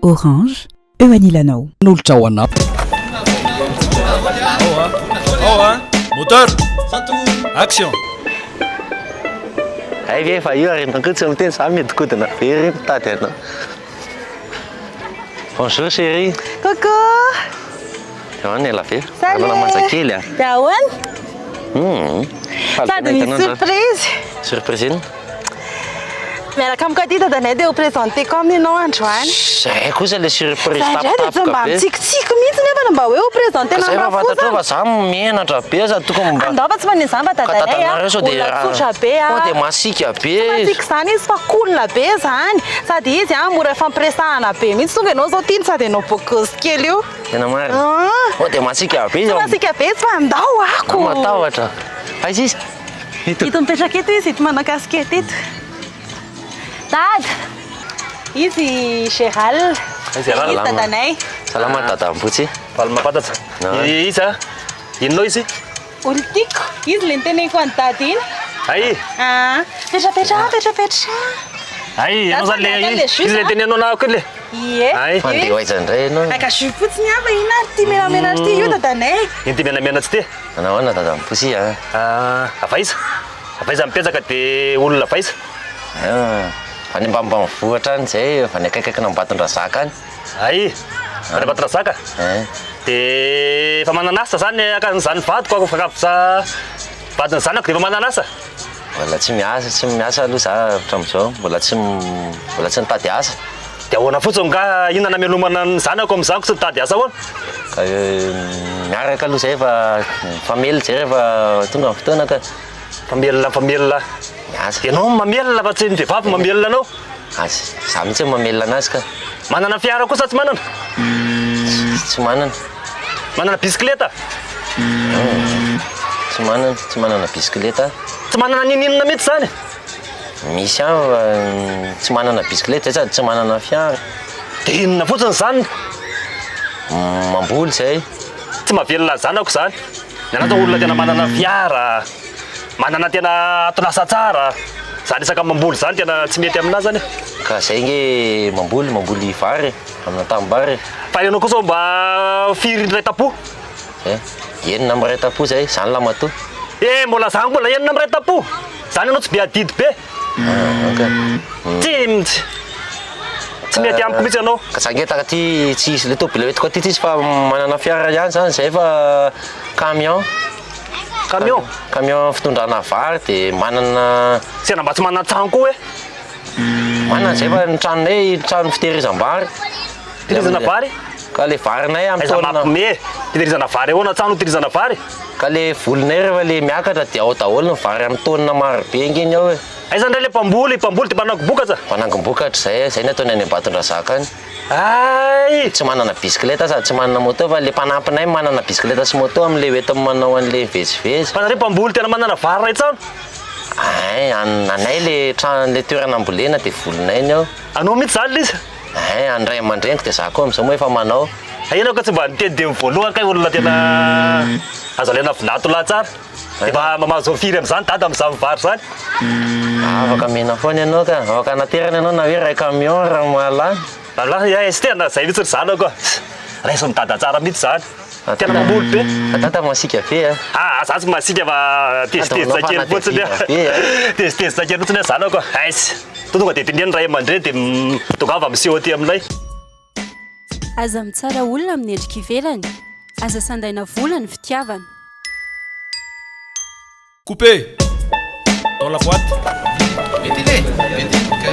Orange eo anilanao. N'olotra ao anao. Moteur. Action. Ay ve fa io arena que tsy miteny za mety kodina very mitady anao. Bonjour chérie. Coucou. Joanne la fe. Salut. Ana manjakely a. Dawan. Tady misy surprise. Surprise ino? Miaraka amiko aty dadanay dia ho présenté-ko aminao androany. Zay kosa le surprise tapatapoka be. Mba mitsikitsiky mihitsy nefa mba hoe ho présenté Zay namba fa fantatra fa za mienatra be za tokony mba. Andao fa tsy manino zany fa dadanay a. Tsotra be a. Dia masika be. Masika zany izy fa cool be zany. Sady izy a mora fampiresahana be mihitsy tonga ianao zao tiany sady ianao bokozy kely io. Tena marina. Dia masika be. Masika be izy fa andao ako. Matahotra. Aiza izy? Ito mipetraka eto izy, ito manao kaskety ito. Dad! Izy Gérald. Izy dadanay. Salama dada ampotsy. Palmapatatra. Iza? Inonao izy? Olo tiako. Izy le niteneko any dady iny. Ay. Petrapetra. Ay, ianao zany le izy le teninao na koa le. Ie. Ay. Fandeha ho aiza indray ianao. Aka jus fotsiny ava ina ary ty menamenatra ty io dadanay. Iny ty menamena tsy ty. Anao ana dada ampotsy a. Avaiza. Avaiza mipetraka dia olona avaiza. Fa ny mbamba mivoatra any zay fa ny akaikaiky nambaton-drazaka any. Ay. Nambaton-drazaka. Dia fa mananasa zany akan'izany vadiko ako fakafo vadiny zanako dia fa mananasa. Mbola tsy miasa aloha za hatramin'izao. Mbola tsy nitady asa. Dia ahoana fotsiny ka inona namelomana ny zanako amin'izany ko tsy nitady asa ahoana? Ka miaraka aloha zay fa famely zay rehefa tonga ny fotoana ka. Famelona. Miasa. Ianao mamelona fa tsy ny vehivavy mamelona anao. Za mihitsy mamelona anazy ka. Manana fiara kosa tsy manana? Tsy manana. Manana bisikileta? Tsy manana bisikileta. Tsy manana ninina mihitsy zany? Misy aho tsy manana bisikileta sady tsy manana fiara. Dia inona fotsiny zany? Mamboly zay. Tsy mahavelona zanako zany. Ny anao olona tena manana fiara, manana tena atonasa tsara. Zany isaka mamboly zany tena tsy mety aminazy zany. Ka zay nge mamboly vary amina tambary. Fa ianao kosa mba firy indray tapo? Enina amin'ny ray tapo zay, zany lamatoa. Mbola zany mbola enina amin'ny ray tapo. Zany ianao tsy be adidy be. Tsy mety amiko mihitsy ianao. Ka za nge taka ty tsy izy le tôbila entiko aty tsisy fa manana fiara ihany zany zay fa camion. Camion fitondrana vary dia manana. Tsena mba tsy manana trano koa hoe? Manana zay fa ny tranonay trano fitehirizam-bary. Fitehirizana vary? Ka le varinay amin'ny taonana. Aiza mampime fitehirizana vary ahoana trano fitehirizana vary? Ka le volinay rehefa le miakatra dia ao daholo ny vary amin'ny taonina maro be ingeny ao e. Aiza indray le mpamboly dia mpanangom-bokatra? Mpanangom-bokatra zay ny ataony any Ambatondrazaka any. Ay! Tsy manana bisikileta sady tsy manana moto fa le mpanampinay manana bisikileta sy moto amin'le hoentiny manao an'le vezivezy. Fa nareo mpamboly tena manana vary ray trano? Ay, anay le toerana ambolena dia volinay ny ao. Anao mihitsy zany lisa? Ay, andray aman-dreniko dia za koa amin'izao moa efa manao. Ianao ka tsy mba niteny voalohany ka olona tena azo alena vinato laha tsara. Efa mamazo firy amin'izany dada amin'izany vary zany. Afaka mena foana ianao ka, afaka anaterana ianao na hoe ray camion raha mahalany. Sy tena zay mihitsy ry zanako. Raisa midada tsara mihitsy zany. Tena mamboly be. Dada masika be a. Za tsy masika fa tezitezitra kely fotsiny. Tezitezitra kely fotsiny zanako. Tonga dia tindreny ray aman-dreny dia tongava miseho aty aminay. Aza mitsara olona amin'ny endrika ivelany, aza sandaina vola ny fitiavana. Coupé dans la boîte. Mettez-les. Ok.